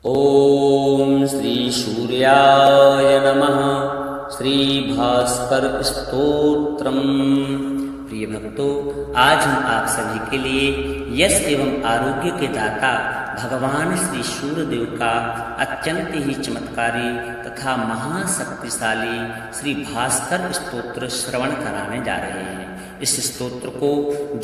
ओम श्री सूर्याय नमः। श्री भास्कर स्तोत्रम। प्रिय भक्तों, आज हम आप सभी के लिए यश एवं आरोग्य के दाता भगवान श्री सूर्यदेव का अत्यंत ही चमत्कारी तथा महाशक्तिशाली श्री भास्कर स्तोत्र श्रवण कराने जा रहे हैं। इस स्तोत्र को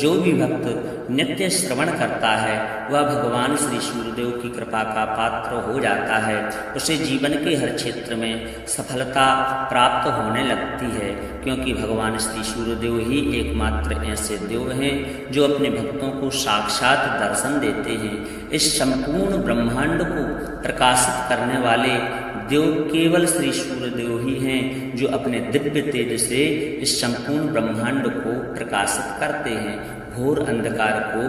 जो भी भक्त नित्य श्रवण करता है वह भगवान श्री सूर्यदेव की कृपा का पात्र हो जाता है। उसे जीवन के हर क्षेत्र में सफलता प्राप्त होने लगती है, क्योंकि भगवान श्री सूर्यदेव ही एकमात्र ऐसे देव हैं जो अपने भक्तों को साक्षात दर्शन देते हैं। इस संपूर्ण ब्रह्मांड को प्रकाशित करने वाले देव केवल श्री सूर्यदेव ही हैं, जो अपने दिव्य तेज से इस संपूर्ण ब्रह्मांड को प्रकाशित करते हैं, घोर अंधकार को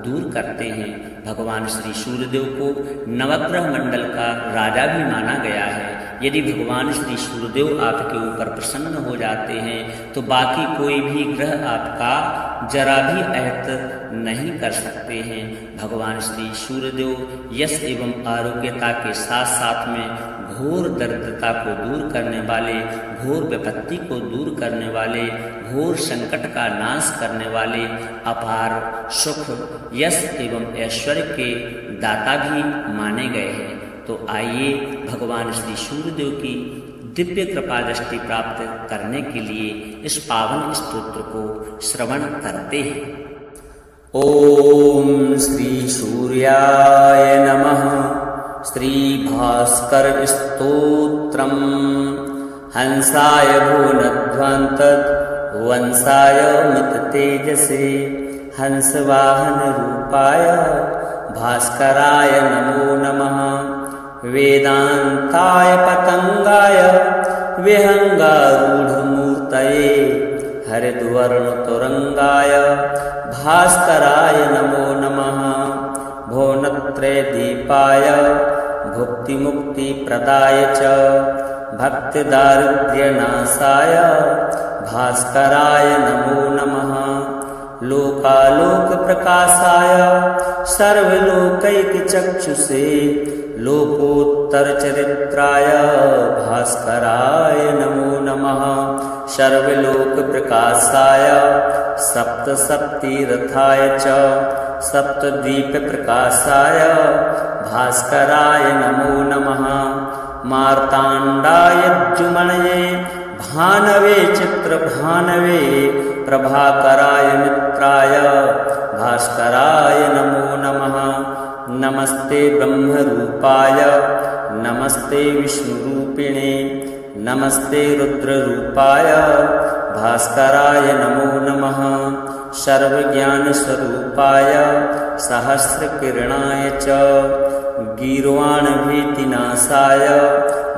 दूर करते हैं। भगवान श्री सूर्यदेव को नवग्रह मंडल का राजा भी माना गया है। यदि भगवान श्री सूर्यदेव आपके ऊपर प्रसन्न हो जाते हैं तो बाकी कोई भी ग्रह आपका जरा भी अहित नहीं कर सकते हैं। भगवान श्री सूर्यदेव यश एवं आरोग्यता के साथ साथ में घोर दरिद्रता को दूर करने वाले, घोर विपत्ति को दूर करने वाले, घोर संकट का नाश करने वाले, अपार सुख यश एवं ऐश्वर्य के दाता भी माने गए हैं। तो आइए भगवान श्री सूर्यदेव की दिव्य कृपा दृष्टि प्राप्त करने के लिए इस पावन स्तोत्र को श्रवण करते हैं। ओम श्री सूर्याय नमः। श्री भास्कर स्तोत्रम। हंसाय भुवनध्वंतत् वंशाय मित तेजसे हंसवाहन रूपाय भास्कराय नमो नमः। वेदांताय पतंगाय विहंगारूढ़ मूर्तये हरिद्वर्ण तुरंगाय भास्कराय नमो नमः। भुवनत्रय दीपाय भुक्ति मुक्ति प्रदाय च भक्ति दारिद्र्य नाशाय भास्कराय नमो नमः। लोकालोक प्रकाशाय सर्वलोकैक चक्षुषे लोकोत्तर चरित्राय भास्कराय नमो नमः। सर्वलोक प्रकाशाय सप्त सप्तिरथाय च सप्तद्वीप प्रकाशाय भास्कराय नमो नमः। मार्तांडाय जुमणये भानवे चित्र भानवे प्रभाकराय मित्राय भास्कराय नमो नमः। नमस्ते ब्रह्मरूपाय नमस्ते विष्णुरूपिणे नमस्ते रुद्ररूपाय भास्कराय नमो नमः। सर्वज्ञानस्वरूपाय सहस्रकिरणाय च गीर्वाणभीतिनाशाय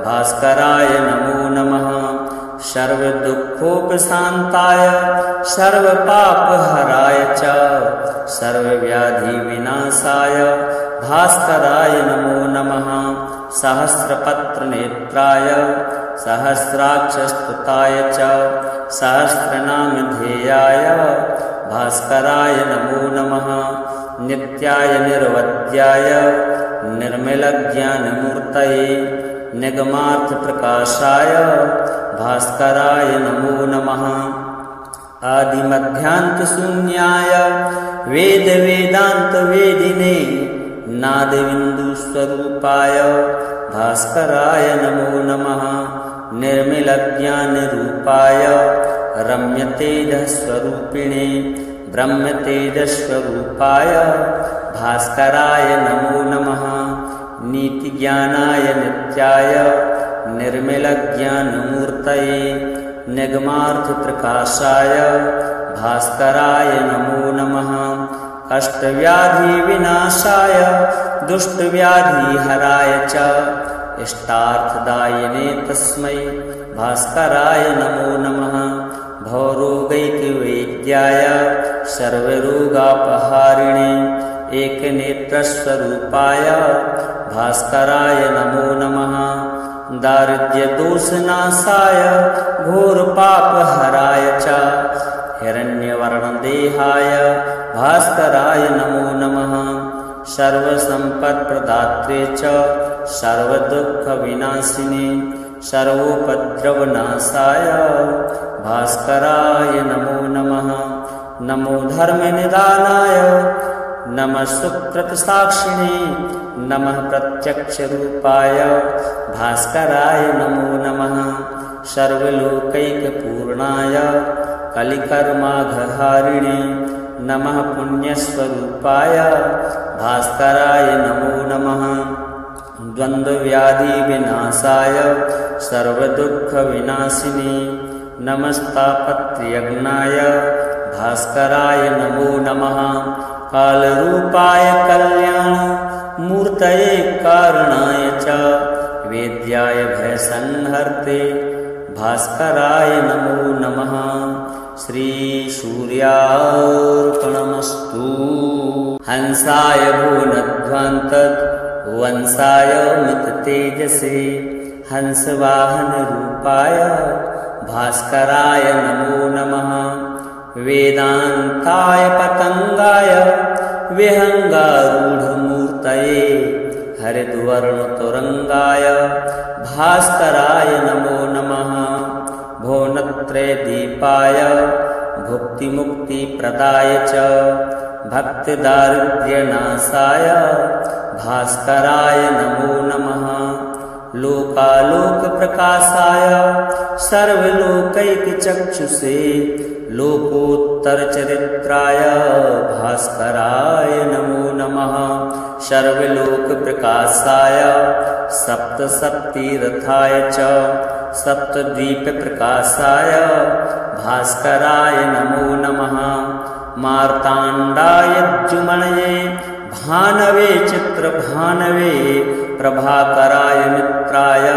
भास्कराय नमो नमः। सर्वदुःखोपशान्ताय सर्वपापहराय च सर्वव्याधिविनाशाय भास्कराय नमो नमः। सहस्रपत्रनेत्राय सहस्राक्षस्तुताय च सहस्रनामधेयाय भास्कराय नमो नमः। नित्याय निर्वद्याय निर्मलज्ञानमूर्तये निगमार्थ प्रकाशाय भास्कराय नमो नमः। आदिमध्यांत शून्याय वेद वेदांत वेदिने नादबिंदु स्वरूपाय भास्कराय नमो नमः। निर्मल ज्ञान रूपाय रम्य तेज स्वरूपिणे ब्रह्म तेज स्वरूपाय भास्कराय नमो नमः। नीति ज्ञानाय नित्याय निर्मल ज्ञान मूर्तये निगमार्थ प्रकाशाय भास्कराय नमो नमः। अष्टव्याधि विनाशाय दुष्ट व्याधि हराय च इष्टार्थदायिने तस्मै भास्कराय नमो नमः। भवरोगैकवेद्याय सर्वरोगापहारिणे एकनेत्रस्वरूपाय भास्कराय नमो नमः। दारिद्र्यदोषनाशाय घोरपापहराय च हिरण्यवर्णदेहाय भास्कराय नमो नमः। सर्वसम्पत्प्रदात्रे च सर्वदुःखविनाशिने सर्वोपद्रवनाशाय भास्कराय नमो नमः। नमो धर्मनिदानाय नमः सुकृतसाक्षिणे नमः प्रत्यक्षरूपाय भास्कराय नमो नमः। सर्वलोकैकपूर्णाय कलिकर्माघहारिणे नमः पुण्यस्वरूपाय भास्कराय नमो नमः। द्वन्द्वव्याधिविनाशाय सर्वदुःखविनाशिने नमस्तापत्रयज्ञाय भास्कराय नमो नमः। कालरूपाय कल्याणमूर्तये कारणाय च वेद्याय भयसंहर्ते भास्कराय नमो नमः। श्रीसूर्यार्पणमस्तु। हंसाय भुवनध्वंतत् वंशाय मिततेजसे हंसवाहनरूपाय भास्कराय नमो नमः। वेदान्ताय पतंगाय विहंगारूढ़मूर्तये हरिद्वर्णतुरंगाय भास्कराय नमो नमः। भुवनत्रयदीपाय भुक्तिमुक्तिप्रदाय च भक्तिदारिद्र्यनाशाय भास्कराय नमो नमः। लोकालोकप्रकाशाय सर्वलोकैकचक्षुषे लोकोत्तरचरित्राय भास्कराय नमो नमः। सर्वलोकप्रकाशाय सप्तसप्तिरथाय च सप्तद्वीपप्रकाशाय भास्कराय नमो नमः। मार्ताण्डायज्जुमणये भानवे चित्रभानवे प्रभाकराय मित्राय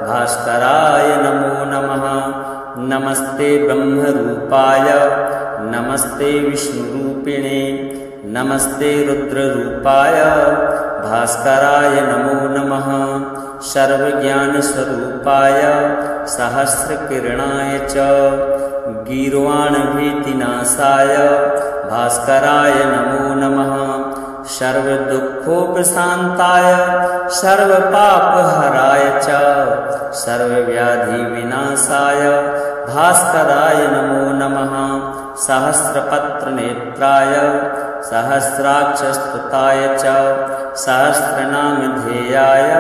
भास्कराय नमो नमः। नमस्ते ब्रह्मरूपाय नमस्ते विष्णुरूपिणे नमस्ते रुद्ररूपाय भास्कराय नमो नमः। सर्वज्ञानस्वरूपाय सहस्रकिरणाय च गीर्वाणभीतिनाशाय भास्कराय नमो नमः। सर्वदुःखोपशान्ताय सर्वपापहराय च सर्वव्याधिविनाशाय भास्कराय नमो नमः। सहस्रपत्रनेत्राय सहस्राक्षस्तुताय च सहस्रनामधेयाय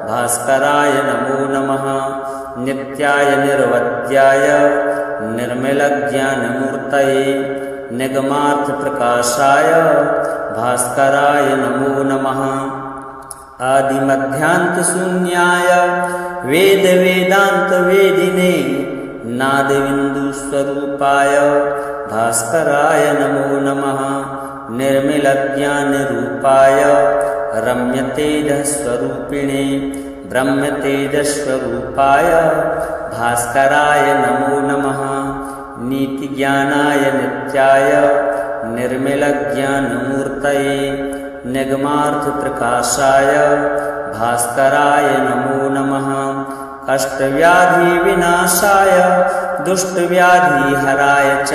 भास्कराय नमो नमः। नित्याय निर्वद्याय निर्मलज्ञानमूर्तये निगमार्थप्रकाशाय भास्कराय नमो नमः। आदिमध्यान्तशून्याय वेदवेदान्तवेदिने नादबिन्दुस्वरूपाय भास्कराय नमो नमः। निर्मलज्ञानरूपाय रम्यतेजस्वरूपिणे ब्रह्मतेजस्वरूपाय भास्कराय नमो नमः। नीतिज्ञानाय नित्याय निर्मलज्ञानमूर्तये निगमार्थप्रकाशाय भास्कराय नमो नमः। अष्टव्याधिविनाशाय दुष्टव्याधिहराय च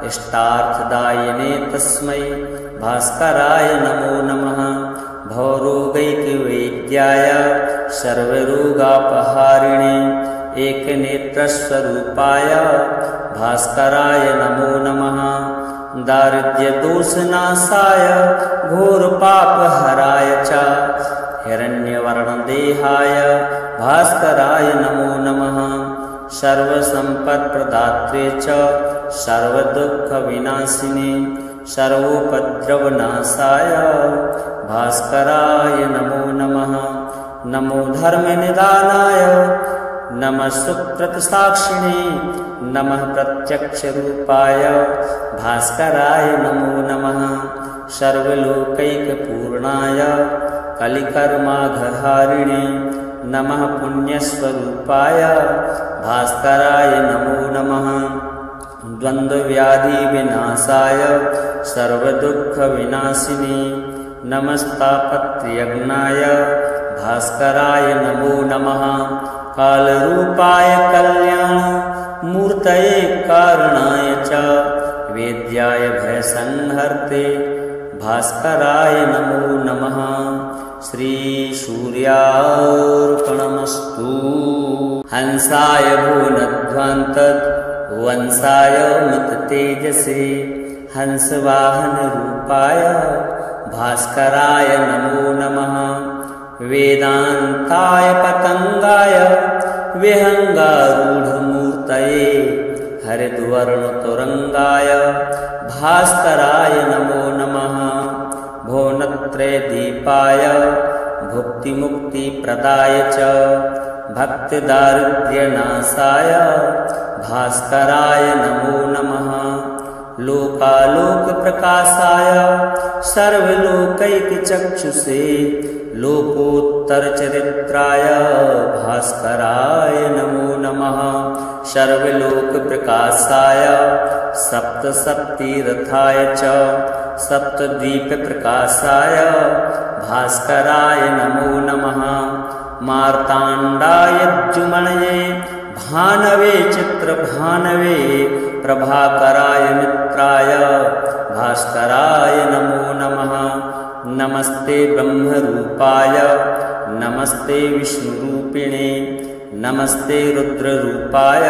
इष्टार्थदायिने तस्मै भास्कराय नमो नमः। भवरोगैकवेद्याय सर्वरोगापहारिणे एकनेत्रस्वरूपाय भास्कराय नमो नमः। दारिद्र्यदोषनाशाय घोरपापहराय च हिरण्यवर्णदेहाय भास्कराय नमो नमः। सर्वसम्पत्प्रदात्रे च सर्वदुःखविनाशिने सर्वोपद्रवनाशाय भास्कराय नमो नमः। नमो धर्मनिदानाय नमः सुकृतसाक्षिणे नमः प्रत्यक्षरूपाय भास्कराय नमो नमः। सर्वलोकैकपूर्णाय कलिकर्माघहारिणे नमः पुण्यस्वरूपाय भास्कराय नमो नमः। द्वन्द्वव्याधिविनाशाय सर्वदुःखविनाशिने नमस्तापत्रयज्ञाय भास्कराय नमो नमः। कालरूपाय कल्याणमूर्तये कारणाय च वेद्याय भयसंहर्ते भास्कराय नमो नमः। श्रीसूर्यार्पणमस्तु। हंसाय भुवनध्वंतत् वंशाय मत्तेजसे हंसवाहनरूपाय भास्कराय नमो नमः। वेदान्ताय पतंगाय विहंगारूढमूर्तये हरिद्वर्णतुरंगाय भास्कराय नमो नमः। भुवनत्रयदीपाय भुक्तिमुक्तिप्रदाय च भक्तिदारिद्र्यनाशाय भास्कराय नमो नमः। लोकालोकप्रकाशाय सर्वलोकैकचक्षुषे लोकोत्तरचरित्राय भास्कराय नमो नमः। सर्वलोकप्रकाशाय सप्तसप्तिरथाय च सप्तद्वीपप्रकाशाय भास्कराय नमो नमः। मार्ताण्डायज्जुमणये भानवे चित्रभानवे प्रभाकराय मित्राय भास्कराय नमो नमः। नमस्ते ब्रह्मरूपाय नमस्ते विष्णुरूपिणे नमस्ते रुद्ररूपाय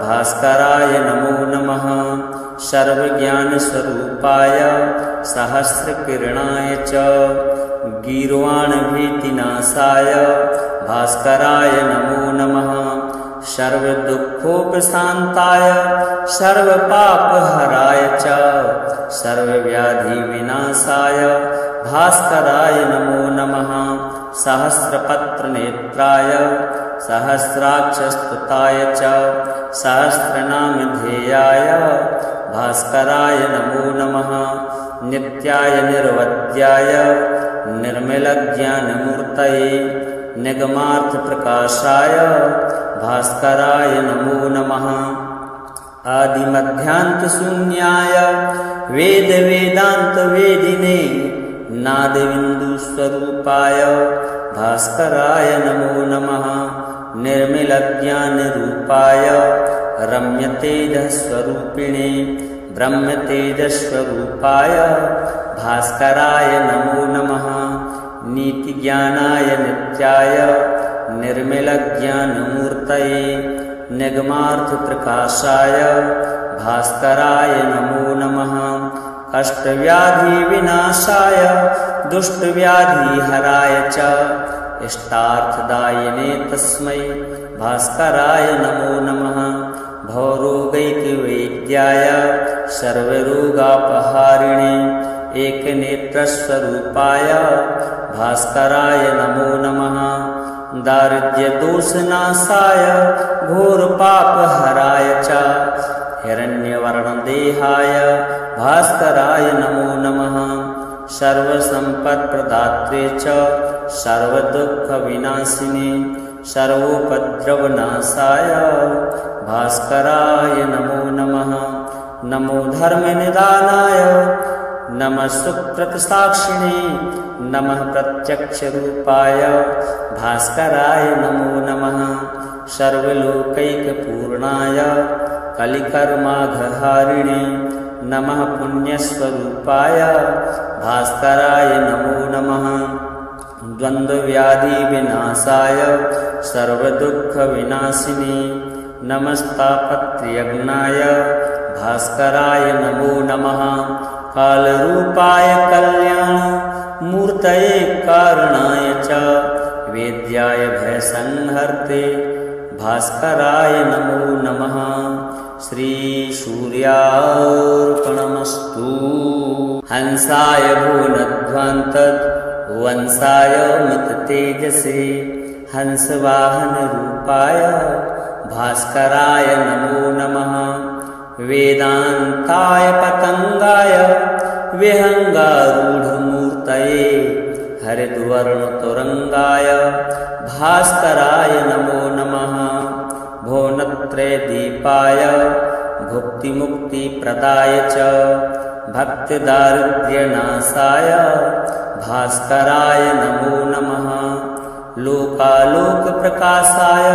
भास्कराय नमो नमः। सर्वज्ञानस्वरूपाय सहस्रकिरणाय च गीर्वाणभीतिनाशाय भास्कराय नमो नमः। सर्वदुःखोपशान्ताय सर्वपापहराय च सर्वव्याधिविनाशाय भास्कराय नमो नमः। सहस्रपत्रनेत्राय सहस्राक्षस्तुताय च सहस्रनामधेयाय भास्कराय नमो नमः। नित्याय निर्वद्याय निर्मलज्ञानमूर्तये निगमार्थप्रकाशाय भास्कराय नमो नमः। आदिमध्यान्तशून्याय वेदवेदान्तवेदिने नादबिन्दुस्वरूपाय भास्कराय नमो नमः। निर्मलज्ञानरूपाय रम्यतेजस्वरूपिणे ब्रह्मतेजस्वरूपाय भास्कराय नमो नमः। नीतिज्ञानाय नित्याय निर्मलज्ञानमूर्तये निगमार्थप्रकाशाय भास्कराय नमो नमः। कष्टव्याधिविनाशाय दुष्टव्याधिहराय च इष्टार्थदायिने तस्मै भास्कराय नमो नमः। भवरोगैकवेद्याय सर्वरोगापहारिणे एकनेत्रस्वरूपाय भास्कराय नमो नमः। दारिद्र्यदोषनाशाय घोरपापहराय च हिरण्यवर्णदेहाय भास्कराय नमो नमः। सर्वसम्पत्प्रदात्रे च सर्वदुःखविनाशिने सर्वोपद्रवनाशाय भास्कराय नमो नमः। नमो धर्मनिदानाय नमः सुकृतसाक्षिणे नमः प्रत्यक्षरूपाय भास्कराय नमो नमः। सर्वलोकैकपूर्णाय कलिकर्माघहारिणे नमः पुण्यस्वरूपाय भास्कराय नमो नमः। द्वन्द्वव्याधिविनाशाय सर्वदुःखविनाशिने नमस्तापत्रयज्ञाय भास्कराय नमो नमः। कालरूपाय कल्याणमूर्तये कारणाय च वेद्याय भयसंहर्ते भास्कराय नमो नमः। श्रीसूर्यार्पणमस्तु। हंसाय भुवनध्वंतत् वंशाय मत्तेजसे हंसवाहनरूपाय भास्कराय नमो नमः। वेदान्ताय पतंगाय विहंगारूढमूर्तये हरिद्वर्णतुरंगाय भास्कराय नमो नमः। भुवनत्रयदीपाय भुक्तिमुक्तिप्रदाय च भक्तिदारिद्र्यनाशाय भास्कराय नमो नमः। लोकालोकप्रकाशाय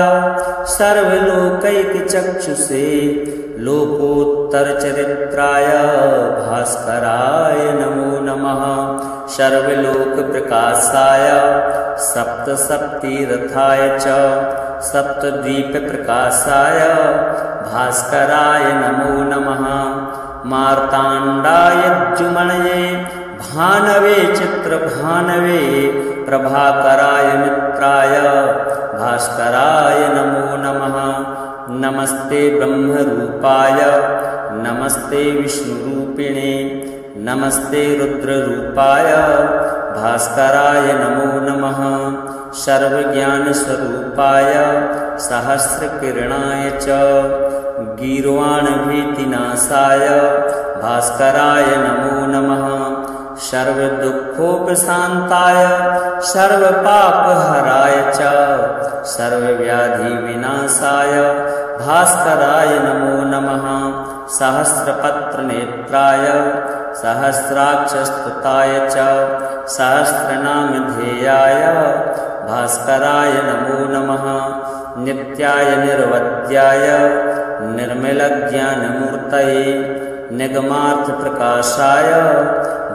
सर्वलोकैकचक्षुषे लोकोत्तरचरित्राय भास्कराय नमो नमः। सर्वलोकप्रकाशाय सप्तसप्तिरथाय च सप्तद्वीपप्रकाशाय भास्कराय नमो नमः। मार्ताण्डायज्जुमणये भानवे चित्रभानवे प्रभाकराय मित्राय भास्कराय नमो नमः। नमस्ते ब्रह्मरूपाय नमस्ते विष्णुरूपिणे नमस्ते रुद्ररूपाय भास्कराय नमो नमः। सर्वज्ञानस्वरूपाय सहस्रकिरणाय च गीर्वाणभीतिनाशाय भास्कराय नमो नमः। सर्वदुःखोपशान्ताय सर्वपापहराय च सर्वव्याधिविनाशाय भास्कराय नमो नमः। सहस्रपत्रनेत्राय सहस्राक्षस्तुताय च सहस्रनामधेयाय भास्कराय नमो नमः। नित्याय निर्वद्याय निर्मलज्ञानमूर्तये निगमार्थप्रकाशाय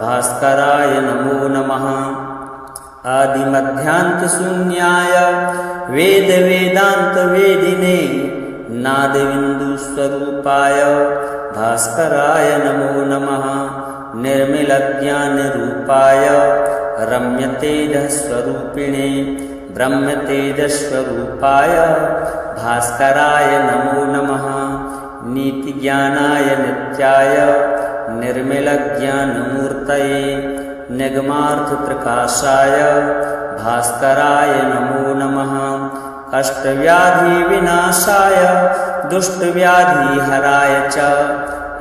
भास्कराय नमो नमः। आदिमध्यान्तशून्याय वेदवेदान्तवेदिने नादबिन्दुस्वरूपाय भास्कराय नमो नमः। निर्मलज्ञानरूपाय रम्यतेजस्वरूपिणे ब्रह्मतेजस्वरूपाय भास्कराय नमो नमः। नीतिज्ञानाय नित्याय निर्मलज्ञानमूर्तये निगमार्थप्रकाशाय भास्कराय नमो नमः। अष्टव्याधिविनाशाय दुष्टव्याधिहराय च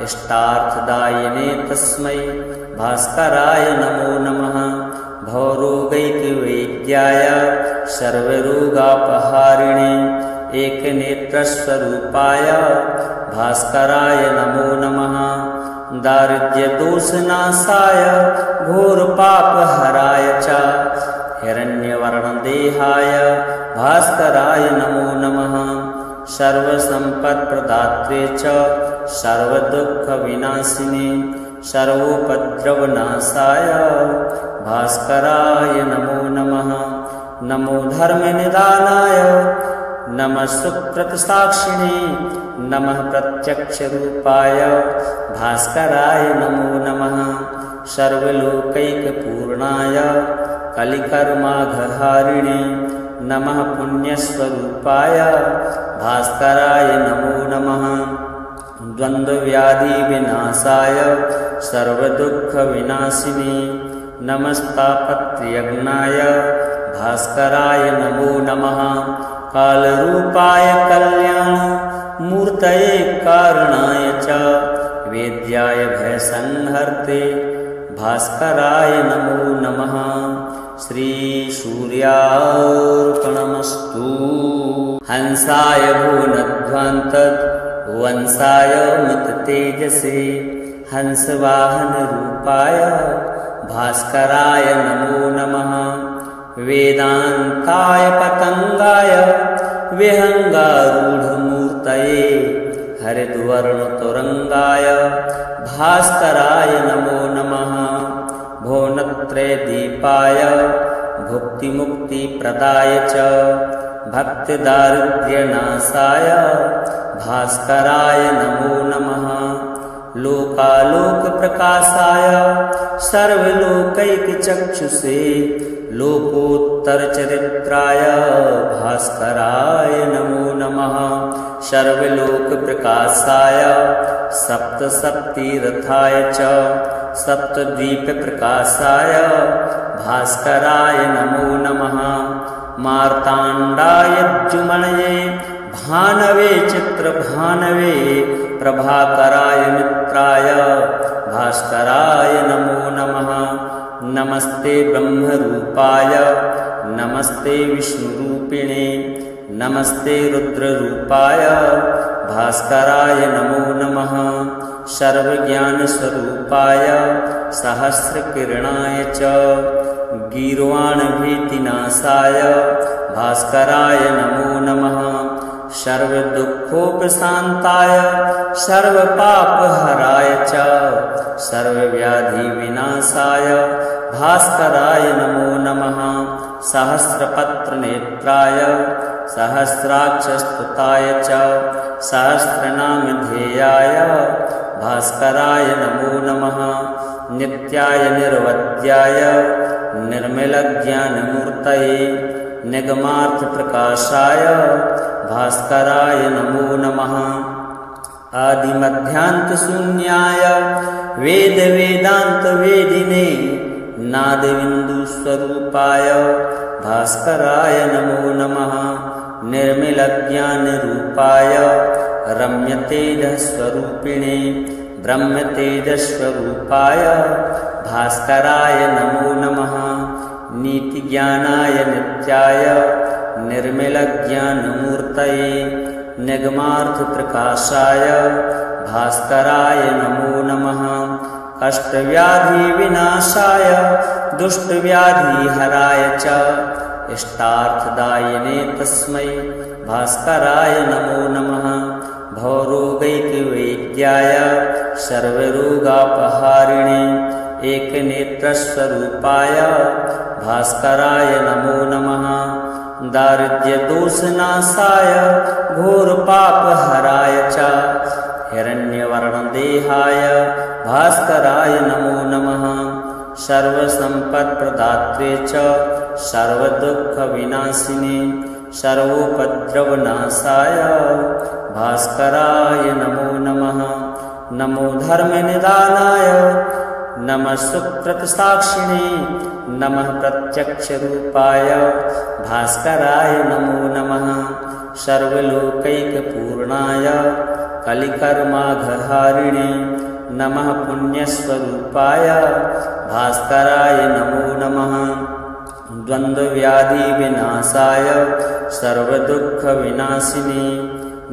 इष्टार्थदायिने तस्मै भास्कराय नमो नमः। भवरोगैकवेद्याय सर्वरोगापहारिणे एकनेत्रस्वरूपाय भास्कराय नमो नमः। दारिद्र्यदोषनाशाय घोरपापहराय च हिरण्यवर्णदेहाय भास्कराय नमो नमः। सर्वसम्पत्प्रदात्रे च सर्वदुःखविनाशिने सर्वोपद्रवनाशाय भास्कराय नमो नमः। नमो धर्मनिदानाय नमः सुकृतसाक्षिणे नमः प्रत्यक्षरूपाय भास्कराय नमो नमः। सर्वलोकैकपूर्णाय कलिकर्माघहारिणे नमः पुण्यस्वरूपाय भास्कराय नमो नमः। द्वन्द्वव्याधिविनाशाय सर्वदुःखविनाशिने नमस्तापत्रयज्ञाय भास्कराय नमो नमः। कालरूपाय कल्याणमूर्तये कारणाय च वेद्याय भयसंहर्ते भास्कराय नमो नमः। श्रीसूर्यार्पणमस्तु। हंसाय भुवनध्वंतत् वंशाय मत्तेजसे हंसवाहनरूपाय भास्कराय नमो नमः। वेदान्ताय पतंगाय विहंगारूढ़मूर्तये हरिद्वर्णतुरंगाय भास्कराय नमो नमः। भुवनत्रयदीपाय भुक्तिमुक्तिप्रदाय च भक्तिदारिद्र्यनाशाय भास्कराय नमो नमः। लोकालोकप्रकाशाय सर्वलोकैकचक्षुषे लोकोत्तरचरित्राय भास्कराय नमो नमः। सर्वलोकप्रकाशाय सप्तसप्तिरथाय च सप्तद्वीपप्रकाशाय भास्कराय नमो नमः। मार्ताण्डायज्जुमणये भानवे चित्रभानवे प्रभाकराय मित्राय भास्कराय नमो नमः। नमस्ते ब्रह्मरूपाय नमस्ते विष्णुरूपिणे नमस्ते रुद्ररूपाय भास्कराय नमो नमः। सर्वज्ञानस्वरूपाय सहस्रकिरणाय च गीर्वाणभीतिनाशाय भास्कराय नमो नमः। सर्वदुःखोपशान्ताय सर्वपापहराय च सर्वव्याधिविनाशाय भास्कराय नमो नमः। सहस्रपत्रनेत्राय सहस्राक्षस्तुताय च सहस्रनामधेयाय भास्कराय नमो नमः। नित्याय निर्वद्याय निर्मलज्ञानमूर्तये निगमार्थप्रकाशाय भास्कराय नमो नमः। आदिमध्यान्तशून्याय वेदवेदान्तवेदिने नादबिन्दुस्वरूपाय भास्कराय नमो नमः। निर्मलज्ञानरूपाय रम्यतेजस्वरूपिणे ब्रह्मतेजस्वरूपाय भास्कराय नमो नमः। नीतिज्ञानाय नित्याय निर्मलज्ञानमूर्तये निगमार्थप्रकाशाय भास्कराय नमो नमः। कष्टव्याधिविनाशाय दुष्टव्याधिहराय च इष्टार्थदायिने तस्मै भास्कराय नमो नमः। भवरोगैकवैद्याय सर्वरोगापहारिणे एकनेत्रस्वरूपाय भास्कराय नमो नमः। दारिद्र्यदोषनाशाय घोरपापहराय च हिरण्यवर्णदेहाय भास्कराय नमो नमः। सर्वसम्पत्प्रदात्रे च सर्वदुःखविनाशिने सर्वोपद्रवनाशाय भास्कराय नमो नमः। नमो धर्मनिदानाय नमः सुकृतसाक्षिणे नमः प्रत्यक्षरूपाय भास्कराय नमो नमः। सर्वलोकैकपूर्णाय कलिकर्माघहारिणे नमः पुण्यस्वरूपाय भास्कराय नमो नमः। द्वन्द्वव्याधिविनाशाय सर्वदुःखविनाशिने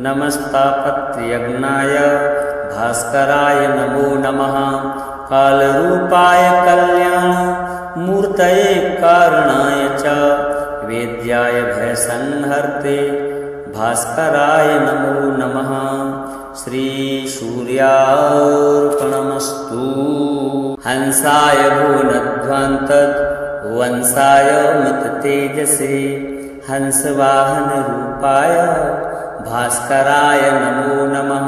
नमस्तापत्रयज्ञाय भास्कराय नमो नमः। कालरूपाय कल्याणमूर्तये कारणाय च वेद्याय भयसंहर्ते भास्कराय नमो नमः। श्रीसूर्यार्पणमस्तु। हंसाय भुवनध्वंतत् वंशाय मत्तेजसे हंसवाहनरूपाय भास्कराय नमो नमः।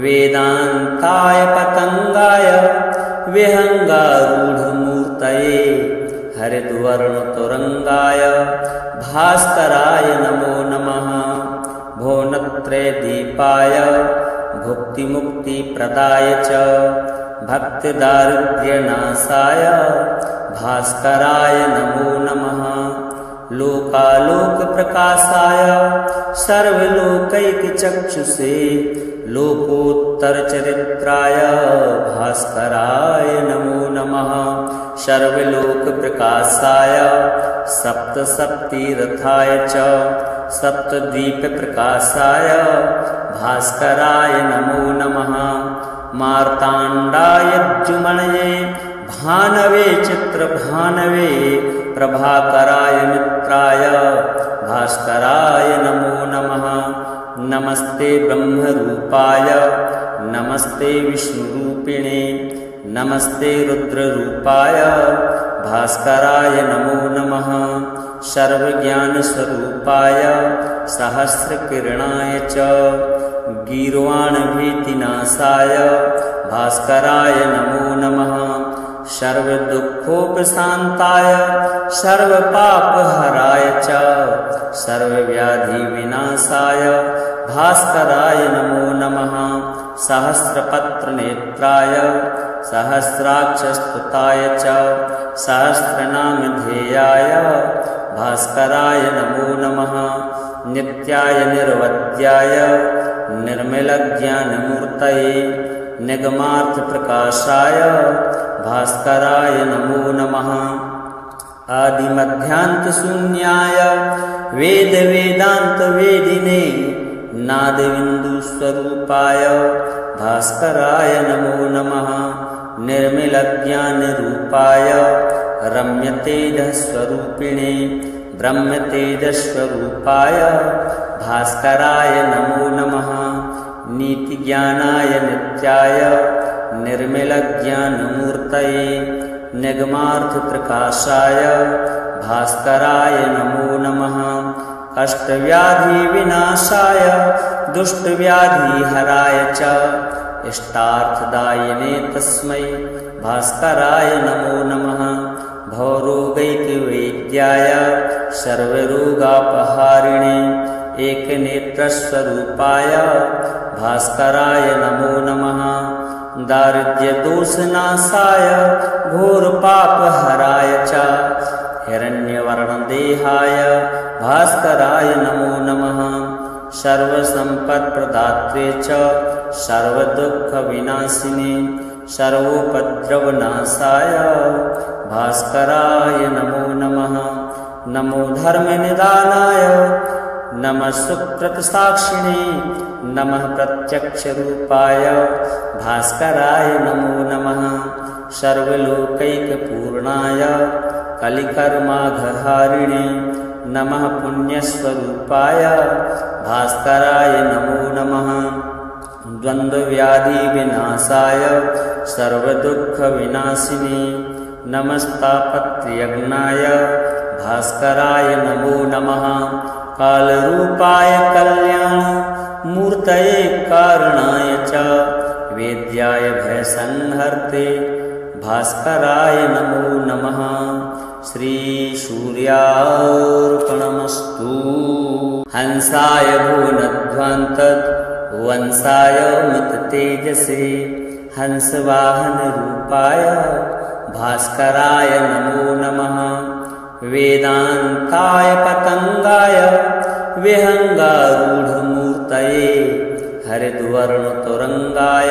वेदान्ताय पतंगाय विहंगारूढ़मूर्तये हरिद्वर्णतुरंगाय भास्कराय नमो नमः। भुवनत्रयदीपाय भुक्तिमुक्तिप्रदाय च भक्तिदारिद्र्यनाशाय भास्कराय नमो नमः। लोकालोकप्रकाशाय सर्वलोकैकचक्षुषे लोकोत्तरचरित्राय भास्कराय नमो नमः। सर्वलोकप्रकाशाय सप्तसप्तिरथाय च सप्तद्वीपप्रकाशाय भास्कराय नमो नमः। मार्ताण्डाय द्युमनये भानवे चित्रभानवे प्रभाकराय मित्राय भास्कराय नमो नमः। नमस्ते ब्रह्मरूपाय नमस्ते विष्णुरूपिणे नमस्ते रुद्ररूपाय भास्कराय नमो नमः। सर्वज्ञानस्वरूपाय सहस्रकिरणाय च गीर्वाणभीतिनाशाय भास्कराय नमो नमः। सर्वदुःखोपशान्ताय सर्वपापहराय च सर्वव्याधिविनाशाय भास्कराय नमो नमः। सहस्रपत्रनेत्राय सहस्राक्षस्तुताय च सहस्रनामधेयाय भास्कराय नमो नमः। नित्याय निर्वद्याय निर्मलज्ञानमूर्तये निगमार्थप्रकाशाय भास्कराय नमो नमः। आदिमध्यान्तशून्याय वेदवेदान्तवेदिने नादबिन्दुस्वरूपाय भास्कराय नमो नमः। निर्मलज्ञानरूपाय रम्यतेजस्वरूपिणे ब्रह्मतेजस्वरूपाय भास्कराय नमो नमः। नीतिज्ञानाय नित्याय निर्मलज्ञानमूर्तये निगमार्थप्रकाशाय भास्कराय नमो नमः। कष्टव्याधिविनाशाय दुष्टव्याधिहराय च इष्टार्थदायिने तस्मै भास्कराय नमो नमः। भवरोगैकवेद्याय सर्वरोगापहारिणे एकनेत्रस्वरूपाय भास्कराय नमो नमः। दारिद्र्यदोषनाशाय घोरपापहराय च हिरण्यवर्णदेहाय भास्कराय नमो नमः। सर्वसम्पत्प्रदात्रे च सर्वदुःखविनाशिने सर्वोपद्रवनाशाय भास्कराय नमो नमः। नमो धर्मनिदानाय नमः सुकृतसाक्षिणे नमः प्रत्यक्षरूपाय भास्कराय नमो नमः। सर्वलोकैकपूर्णाय कलिकर्माघहारिणे नमः पुण्यस्वरूपाय भास्कराय नमो नमः। द्वन्द्वव्याधिविनाशाय सर्वदुःखविनाशिने नमस्तापत्रयज्ञाय भास्कराय नमो नमः। कालरूपाय कल्याणमूर्तये कारणाय च वेद्याय भयसंहर्ते भास्कराय नमो नमः। श्रीसूर्यार्पणमस्तु। हंसाय भुवनध्वंतत् वंशाय मिततेजसे हंसवाहनरूपाय भास्कराय नमो नमः। वेदान्ताय पतंगाय विहंगारूढ़मूर्तये हरिद्वर्णतुरंगाय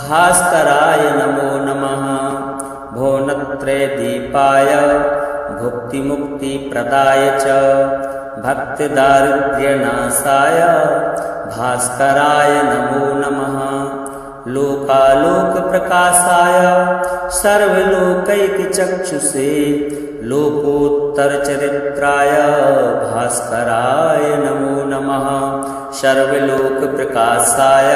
भास्कराय नमो नमः। भुवनत्रयदीपाय भुक्तिमुक्तिप्रदाय च भक्तिदारिद्र्यनाशाय भास्कराय नमो नमः। लोकालोकप्रकाशाय सर्वलोकैकचक्षुषे लोकोत्तरचरित्राय भास्कराय नमो नमः। सर्वलोकप्रकाशाय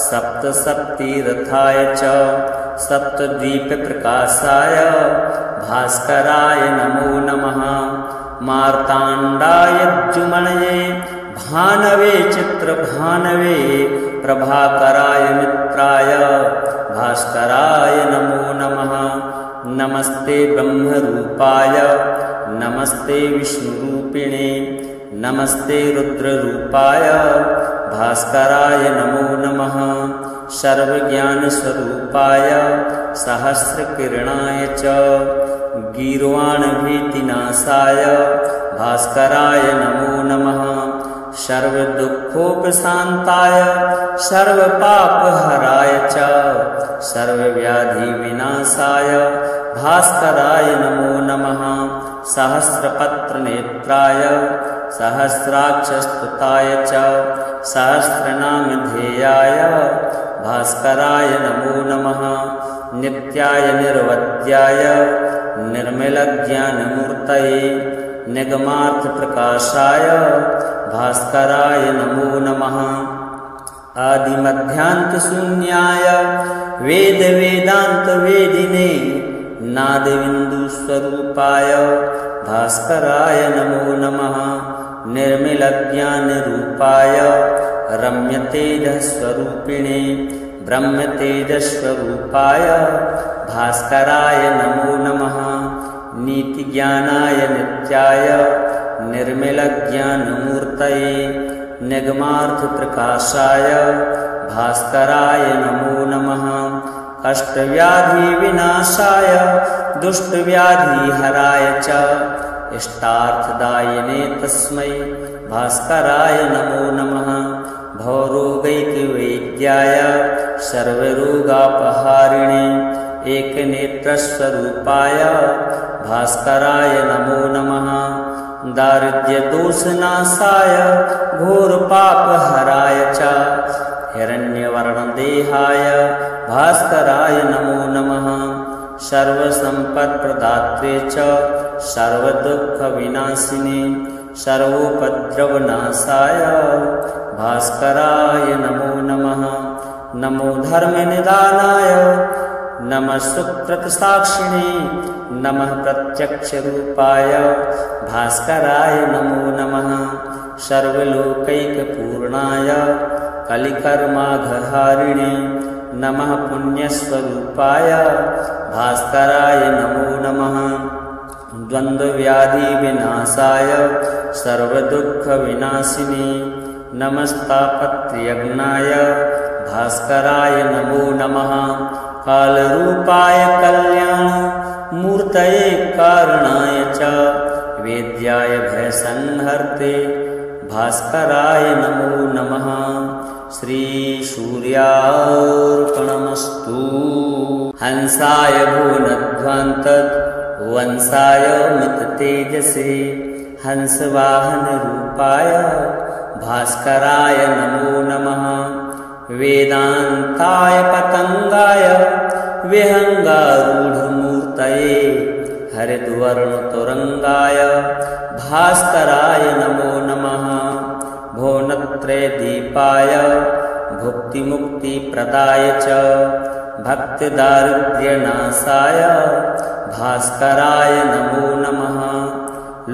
सप्तसप्तिरथाय च सप्तद्वीपप्रकाशाय भास्कराय नमो नमः। मार्ताण्डाय द्युमनये भानवे चित्रभानवे प्रभाकराय मित्राय भास्कराय नमो नमः। नमस्ते ब्रह्मरूपाय नमस्ते विष्णुरूपिणे नमस्ते रुद्ररूपाय भास्कराय नमो नमः। सर्वज्ञानस्वरूपाय सहस्रकिरणाय च गीर्वाणभीतिनाशाय भास्कराय नमो नमः। सर्वदुःखोपशान्ताय सर्वपापहराय च सर्वव्याधिविनाशाय भास्कराय नमो नमः। सहस्रपत्रनेत्राय सहस्राक्षस्तुताय च सहस्रनामधेयाय भास्कराय नमो नमः। नित्याय निर्वद्याय निर्मलज्ञानमूर्तये निगमार्थप्रकाशाय भास्कराय नमो नमः। आदिमध्यान्तशून्याय वेदवेदान्तवेदिने नादबिन्दुस्वरूपाय भास्कराय नमो नमः। निर्मलज्ञानरूपाय रम्यतेजस्वरूपिणे ब्रह्मतेजस्वरूपाय भास्कराय नमो नमः। नीतिज्ञानाय नित्याय निर्मलज्ञानमूर्तये निगमार्थप्रकाशाय भास्कराय नमो नमः। कष्टव्याधिविनाशाय दुष्टव्याधिहराय च इष्टार्थदायिने तस्मै भास्कराय नमो नमः। भवरोगैकवेद्याय सर्वरोगापहारिणे एकनेत्रस्वरूपाय भास्कराय नमो नमः। दारिद्र्यदोषनाशाय घोरपापहराय च हिरण्यवर्णदेहाय भास्कराय नमो नमः। सर्वसम्पत्प्रदात्रे च सर्वदुःखविनाशिने सर्वोपद्रवनाशाय भास्कराय नमो नमः। नमो धर्मनिदानाय नमः सुकृतसाक्षिणे नमः प्रत्यक्षरूपाय भास्कराय नमो नमः। सर्वलोकैकपूर्णाय कलिकर्माघहारिणे नमः पुण्यस्वरूपाय भास्कराय नमो नमः। द्वन्द्वव्याधिविनाशाय सर्वदुःखविनाशिने नमस्तापत्रयज्ञाय भास्कराय नमो नमः। कालरूपाय कल्याणमूर्तये कारणाय च वेद्याय भयसंहर्ते भास्कराय नमो नमः। श्रीसूर्यार्पणमस्तु। हंसाय भुवनध्वंतत् वंशाय मिततेजसे हंसवाहनरूपाय भास्कराय नमो नमः। वेदान्ताय पतंगाय विहंगारूढमूर्तये हरिद्वर्णतुरंगाय भास्कराय नमो नमः। भुवनत्रयदीपाय भुक्तिमुक्तिप्रदाय च भक्तिदारिद्र्यनाशाय भास्कराय नमो नमः।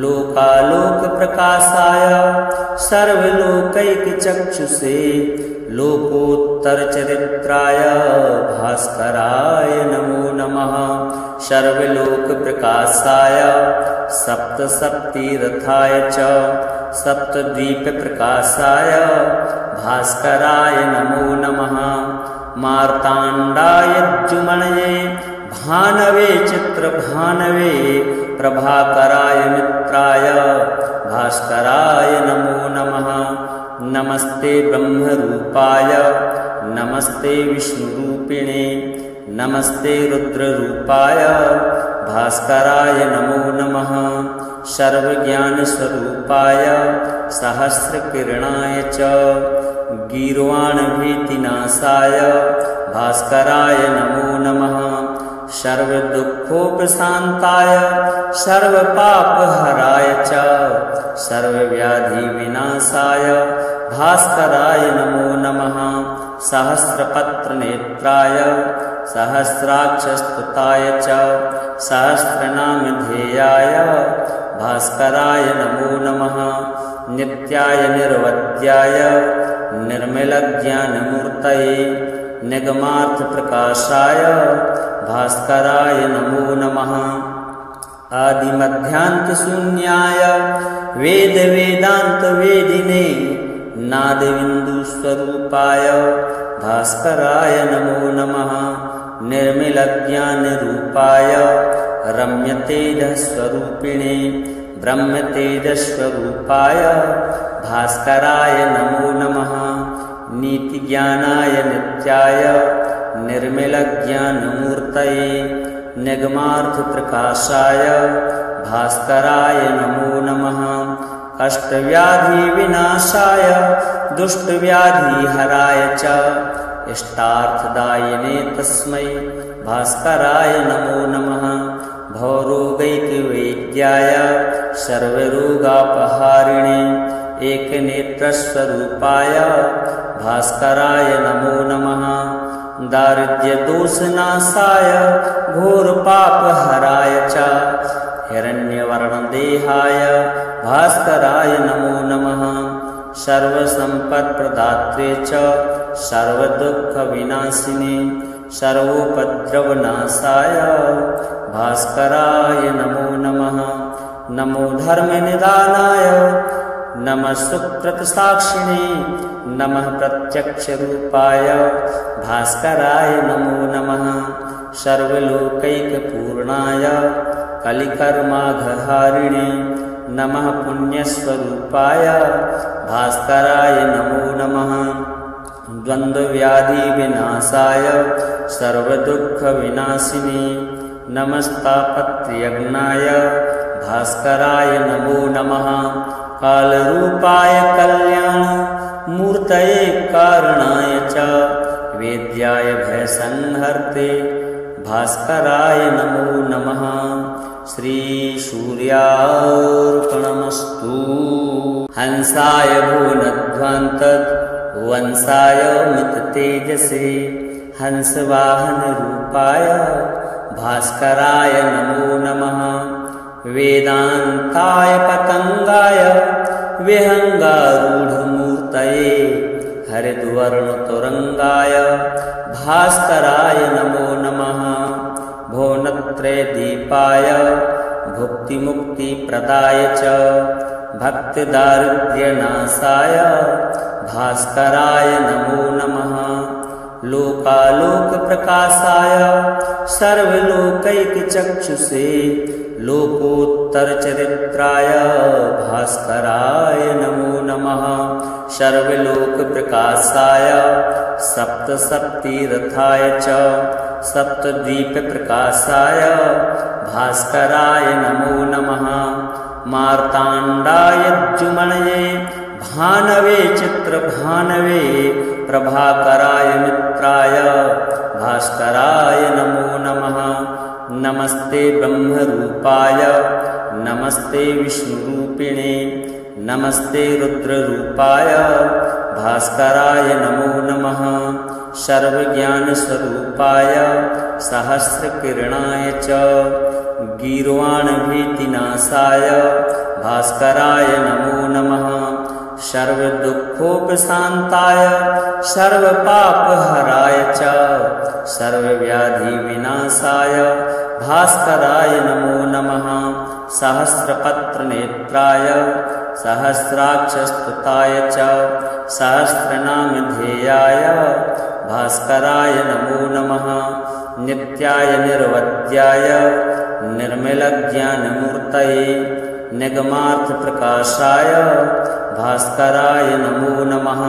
लोकालोकप्रकाशाय सर्वलोकैकचक्षुषे लोकोत्तरचरित्राय भास्कराय नमो नमः। सर्वलोकप्रकाशाय सप्तसप्तिरथाय च सप्तद्वीपप्रकाशाय भास्कराय नमो नमः। मार्ताण्डाय द्युमनये भानवे चित्रभानवे प्रभाकराय मित्राय भास्कराय नमो नमः। नमस्ते ब्रह्मरूपाय नमस्ते विष्णुरूपिणे नमस्ते रुद्ररूपाय भास्कराय नमो नमः। सर्वज्ञानस्वरूपाय सहस्रकिरणाय च गीर्वाणभीतिनाशाय भास्कराय नमो नमः। सर्वदुःखोपशान्ताय सर्वपापहराय च सर्वव्याधिविनाशाय भास्कराय नमो नमः। सहस्रपत्रनेत्राय सहस्राक्षस्तुताय च सहस्रनामधेयाय भास्कराय नमो नमः। नित्याय निर्वद्याय निर्मलज्ञानमूर्तये निगमार्थप्रकाशाय भास्कराय नमो नमः। आदिमध्यान्तशून्याय वेदवेदान्तवेदिने नादबिन्दुस्वरूपाय भास्कराय नमो नमः। निर्मलज्ञानरूपाय रम्यतेजस्वरूपिणे ब्रह्मतेजस्वरूपाय भास्कराय नमो नमः। नीतिज्ञानाय नित्याय निर्मलज्ञानमूर्तये निगमार्थप्रकाशाय भास्कराय नमो नमः। कष्टव्याधिविनाशाय दुष्टव्याधिहराय च इष्टार्थदायिने तस्मै भास्कराय नमो नमः। भवरोगैकवेद्याय सर्वरोगापहारिणे एकनेत्रस्वरूपाय भास्कराय नमो नमः। दारिद्र्यदोषनाशाय घोरपापहराय च हिरण्यवर्णदेहाय भास्कराय नमो नमः। सर्वसम्पत्प्रदात्रे च सर्वदुःखविनाशिने सर्वोपद्रवनाशाय भास्कराय नमो नमः। नमो धर्मनिदानाय नमः सुकृतसाक्षिणे नमः प्रत्यक्षरूपाय भास्कराय नमो नमः। सर्वलोकैकपूर्णाय कलिकर्माघहारिणे नमः पुण्यस्वरूपाय भास्कराय नमो नमः। द्वन्द्वव्याधिविनाशाय सर्वदुःखविनाशिने नमस्तापत्रयज्ञाय भास्कराय नमो नमः। कालरूपाय कल्याणमूर्तये कारणाय च वेद्याय भयसंहर्ते भास्कराय नमो नमः। श्रीसूर्यार्पणमस्तु। हंसाय भुवनध्वंतत् वंशाय मिततेजसे हंसवाहनरूपाय भास्कराय नमो नमः। वेदान्ताय पतंगाय विहंगारूढ़मूर्तये हरिद्वर्णतुरंगाय भास्कराय नमो नमः। भुवनत्रयदीपाय भुक्तिमुक्तिप्रदाय च भक्तिदारिद्र्यनाशाय भास्कराय नमो नमः। लोकालोकप्रकाशाय सर्वलोकैकचक्षुषे लोकोत्तरचरित्राय भास्कराय नमो नमः। सर्वलोकप्रकाशाय सप्तसप्तिरथाय च सप्तद्वीपप्रकाशाय भास्कराय नमो नमः। मार्ताण्डाय द्युमणये भानवे चित्रभानवे प्रभाकराय मित्राय भास्कराय नमो नमः। नमस्ते ब्रह्मरूपाय नमस्ते विष्णुरूपिणे नमस्ते रुद्ररूपाय भास्कराय नमो नमः। सर्वज्ञानस्वरूपाय सहस्रकिरणाय च गीर्वाणभीतिनाशाय भास्कराय नमो नमः। सर्वदुःखोपशान्ताय सर्वपापहराय च सर्वव्याधिविनाशाय भास्कराय नमो नमः। सहस्रपत्रनेत्राय सहस्राक्षस्तुताय च सहस्रनामधेयाय भास्कराय नमो नमः। नित्याय निर्वद्याय निर्मलज्ञानमूर्तये निगमार्थप्रकाशाय भास्कराय नमो नमः।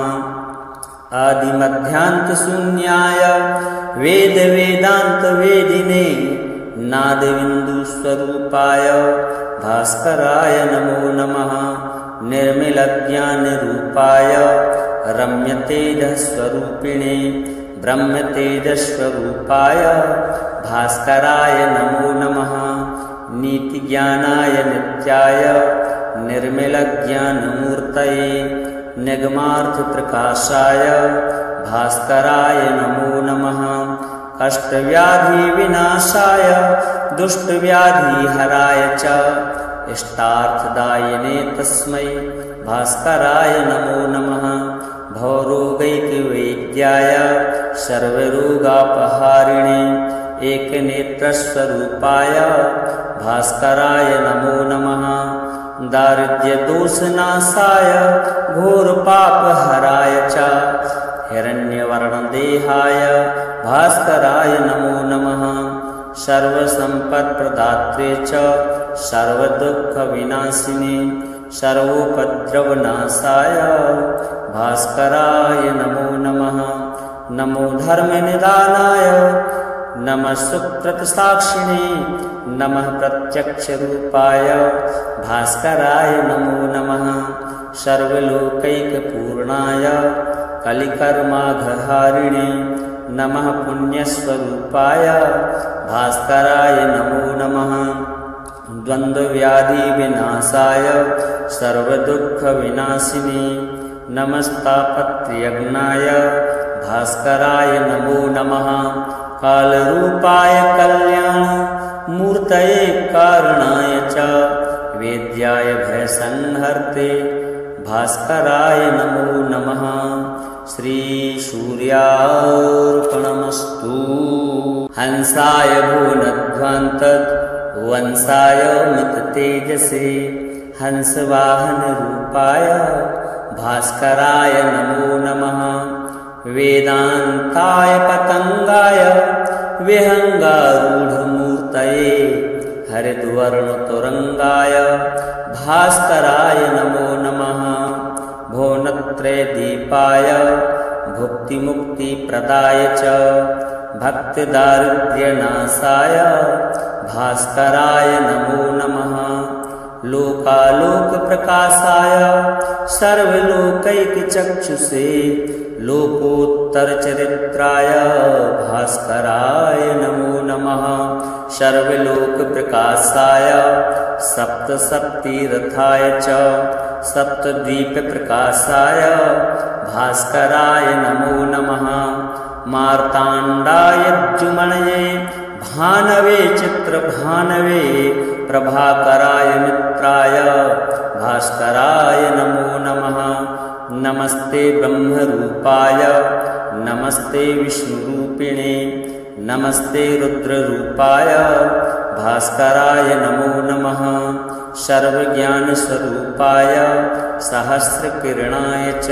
आदिमध्यान्तशून्याय वेदवेदान्तवेदिने नादबिन्दुस्वरूपाय भास्कराय नमो नमः। निर्मलज्ञानरूपाय रम्यतेजस्वरूपिणे ब्रह्मतेजस्वरूपाय भास्कराय नमो नमः। नीतिज्ञानाय नित्याय निर्मलज्ञानमूर्तये निगमार्थप्रकाशाय भास्कराय नमो नमः। कष्टव्याधिविनाशाय दुष्टव्याधिहराय च इष्टार्थदायिने तस्मै भास्कराय नमो नमः। भवरोगैकवैद्याय सर्वरोगापहारिणे एकनेत्रस्वरूपाय भास्कराय नमो नमः। दारिद्र्यदोषनाशाय घोरपापहराय च हिरण्यवर्णदेहाय भास्कराय नमो नमः। सर्वसम्पत्प्रदात्रे च सर्वदुःखविनाशिने सर्वोपद्रवनाशाय भास्कराय नमो नमः। नमो धर्मनिदानाय नमः सुकृतसाक्षिणे नमः प्रत्यक्षरूपाय भास्कराय नमो नमः। सर्वलोकैकपूर्णाय कलिकर्माघहारिणे नमः पुण्यस्वरूपाय भास्कराय नमो नमः। द्वन्द्वव्याधिविनाशाय सर्वदुःखविनाशिने नमस्तापत्रयज्ञाय भास्कराय नमो नमः। कालरूपाय कल्याणमूर्तये कारणाय च वेद्याय भयसंहर्ते भास्कराय नमो नमः। श्रीसूर्यार्पणमस्तु। हंसाय भुवनध्वंतत् वंशाय मिततेजसे हंसवाहनरूपाय भास्कराय नमो नमः। वेदान्ताय पतंगाय विहंगारूढ़मूर्तये हरिद्वर्णतुरंगाय भास्कराय नमो नमः। भुवनत्रयदीपाय भुक्तिमुक्तिप्रदाय च भक्तिदारिद्र्यनाशाय भास्कराय नमो नमः। लोकालोकप्रकाशाय सर्वलोकैकचक्षुषे लोकोत्तरचरित्राय भास्कराय नमो नमः। सर्वलोकप्रकाशाय सप्तसप्तिरथाय च सप्तद्वीपप्रकाशाय भास्कराय नमो नमः। मार्ताण्डाय द्युमनये भानवे चित्रभानवे प्रभाकराय मित्राय भास्कराय नमो नमः। नमस्ते ब्रह्मरूपाय नमस्ते विष्णुरूपिणे नमस्ते रुद्ररूपाय भास्कराय नमो नमः। सर्वज्ञानस्वरूपाय सहस्रकिरणाय च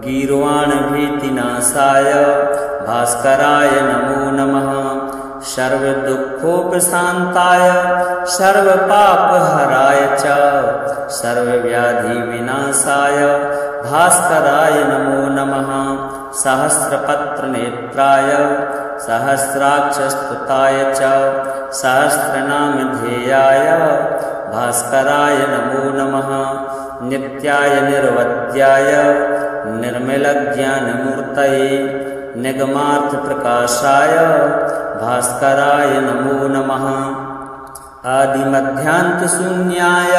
गीर्वाणभीतिनाशाय भास्कराय नमो नमः। सर्वदुःखोपशान्ताय सर्वपापहराय च सर्वव्याधिविनाशाय भास्कराय नमो नमः। सहस्रपत्रनेत्राय सहस्राक्षस्तुताय च सहस्रनामधेयाय भास्कराय नमो नमः। नित्याय निर्वद्याय निर्मलज्ञानमूर्तये निगमार्थप्रकाशाय भास्कराय नमो नमः। आदिमध्यान्तशून्याय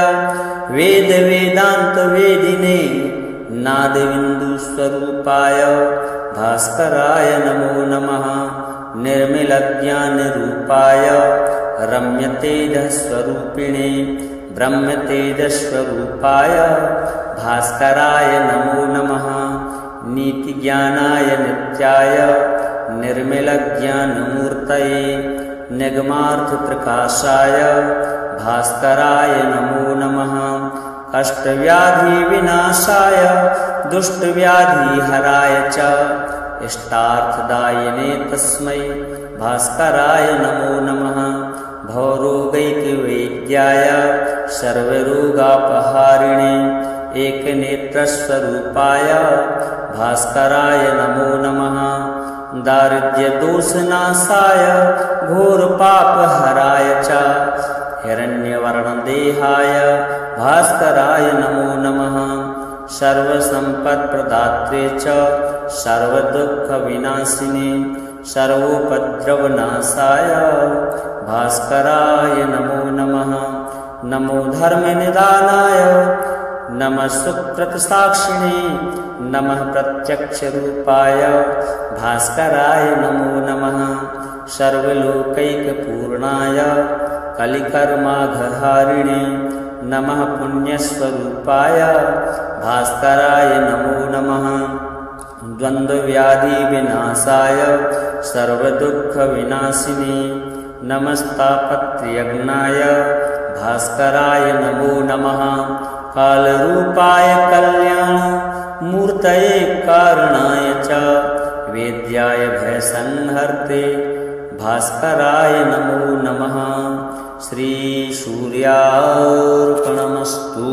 वेदवेदान्तवेदिने नादबिन्दुस्वरूपाय भास्कराय नमो नमः। निर्मलज्ञानरूपाय रम्यतेजस्वरूपिणे ब्रह्मतेजस्वरूपाय भास्कराय नमो नमः। नीतिज्ञानाय नित्याय निर्मलज्ञानमूर्तये निगमार्थप्रकाशाय भास्कराय नमो नमः। अष्टव्याधिविनाशाय दुष्टव्याधिहराय च इष्टार्थदायिने तस्मै भास्कराय नमो नमः। भवरोगैकवेद्याय सर्वरोगापहारिणे एकनेत्रस्वरूपाय भास्कराय नमो नमः। दारिद्र्यदोषनाशाय घोरपापहराय च हिरण्यवर्णदेहाय भास्कराय नमो नमः। सर्वसम्पत्प्रदात्रे च सर्वदुःखविनाशिने सर्वोपद्रवनाशाय भास्कराय नमो नमः। नमो धर्मनिदानाय नमः सुकृतसाक्षिणे नमः प्रत्यक्षरूपाय भास्कराय नमो नमः। सर्वलोकैकपूर्णाय कलिकर्माघहारिणे नमः पुण्यस्वरूपाय भास्कराय नमो नमः। द्वन्द्वव्याधिविनाशाय सर्वदुःखविनाशिने नमस्तापत्रयज्ञाय भास्कराय नमो नमः। कालरूपाय कल्याणमूर्तये कारणाय च वेद्याय भयसंहर्ते भास्कराय नमो नमः। श्रीसूर्यार्पणमस्तु।